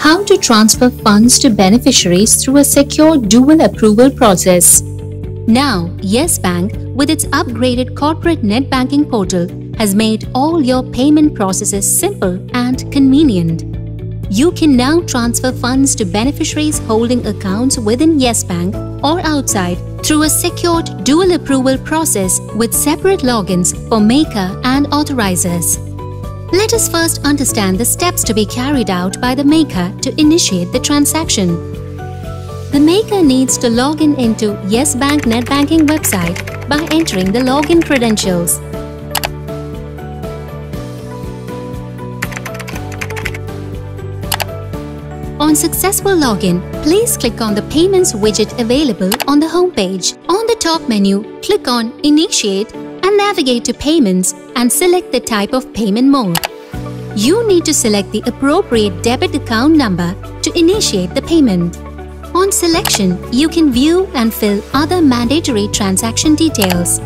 How to transfer funds to beneficiaries through a secure dual approval process. Now, Yes Bank, with its upgraded corporate net banking portal, has made all your payment processes simple and convenient. You can now transfer funds to beneficiaries holding accounts within Yes Bank or outside through a secured dual approval process with separate logins for maker and authorizers. Let us first understand the steps to be carried out by the maker to initiate the transaction. The maker needs to log in into Yes Bank net banking website by entering the login credentials. On successful login, please click on the Payments widget available on the home page. On the top menu, click on Initiate and navigate to Payments and select the type of payment mode. You need to select the appropriate debit account number to initiate the payment. On selection, you can view and fill other mandatory transaction details.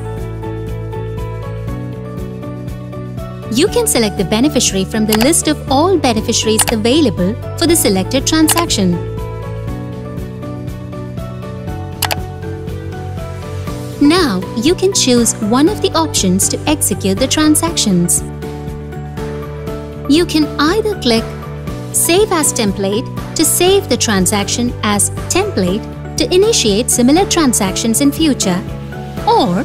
You can select the beneficiary from the list of all beneficiaries available for the selected transaction. Now, you can choose one of the options to execute the transactions. You can either click Save as Template to save the transaction as template to initiate similar transactions in future, or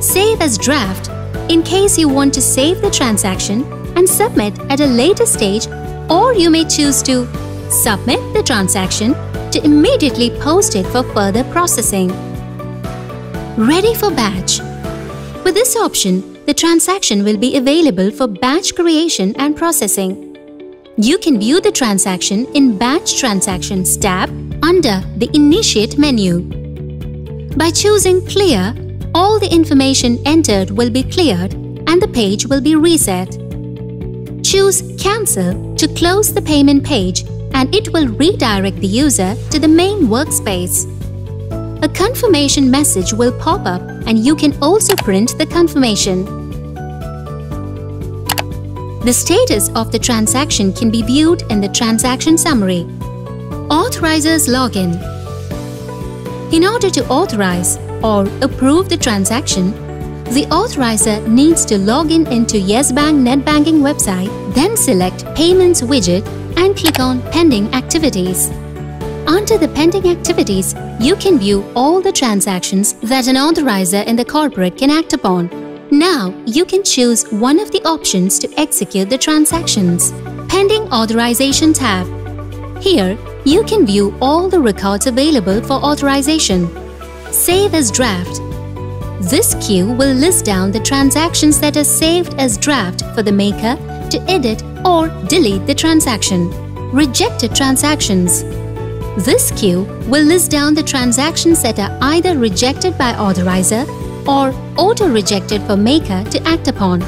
Save as Draft in case you want to save the transaction and submit at a later stage, or you may choose to submit the transaction to immediately post it for further processing. Ready for batch. With this option, the transaction will be available for batch creation and processing. You can view the transaction in Batch Transactions tab under the Initiate menu. By choosing Clear, all the information entered will be cleared and the page will be reset. Choose Cancel to close the payment page and it will redirect the user to the main workspace. A confirmation message will pop up and you can also print the confirmation. The status of the transaction can be viewed in the transaction summary. Authorizer's Login. In order to authorize or approve the transaction, the authorizer needs to log in into Yes Bank net banking website, then select Payments widget and click on Pending Activities. Under the Pending Activities, you can view all the transactions that an authorizer in the corporate can act upon. Now, you can choose one of the options to execute the transactions. Pending Authorization tab. Here, you can view all the records available for authorization. Save as Draft. This queue will list down the transactions that are saved as draft for the maker to edit or delete the transaction. Rejected transactions. This queue will list down the transactions that are either rejected by authorizer or auto-rejected for maker to act upon.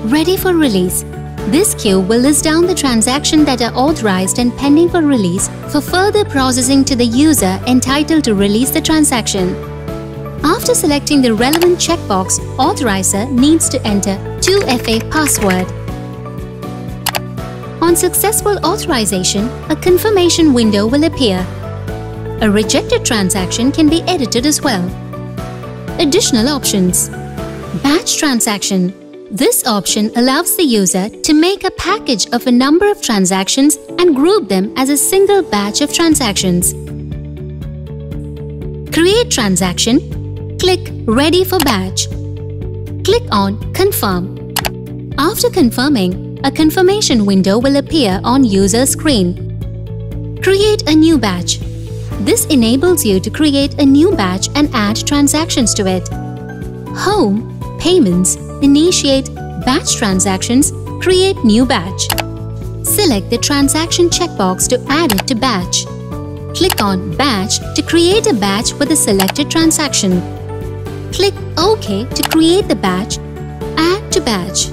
Ready for release. This queue will list down the transactions that are authorized and pending for release for further processing to the user entitled to release the transaction. After selecting the relevant checkbox, authorizer needs to enter 2FA password. On successful authorization, a confirmation window will appear. A rejected transaction can be edited as well. Additional options. Batch transaction. This option allows the user to make a package of a number of transactions and group them as a single batch of transactions. Create transaction. Click Ready for Batch. Click on Confirm. After confirming, a confirmation window will appear on user screen. Create a new batch. This enables you to create a new batch and add transactions to it. Home, Payments, Initiate, Batch Transactions, Create New Batch. Select the Transaction checkbox to add it to Batch. Click on Batch to create a batch with the selected transaction. Click OK to create the batch. Add to Batch.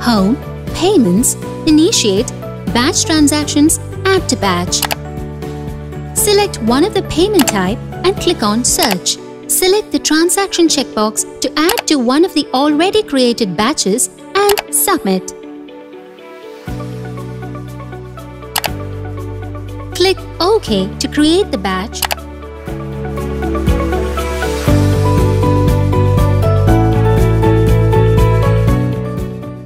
Home, Payments, Initiate, Batch Transactions, Add to Batch. Select one of the payment type and click on Search. Select the Transaction checkbox to add to one of the already created batches and submit. OK to create the batch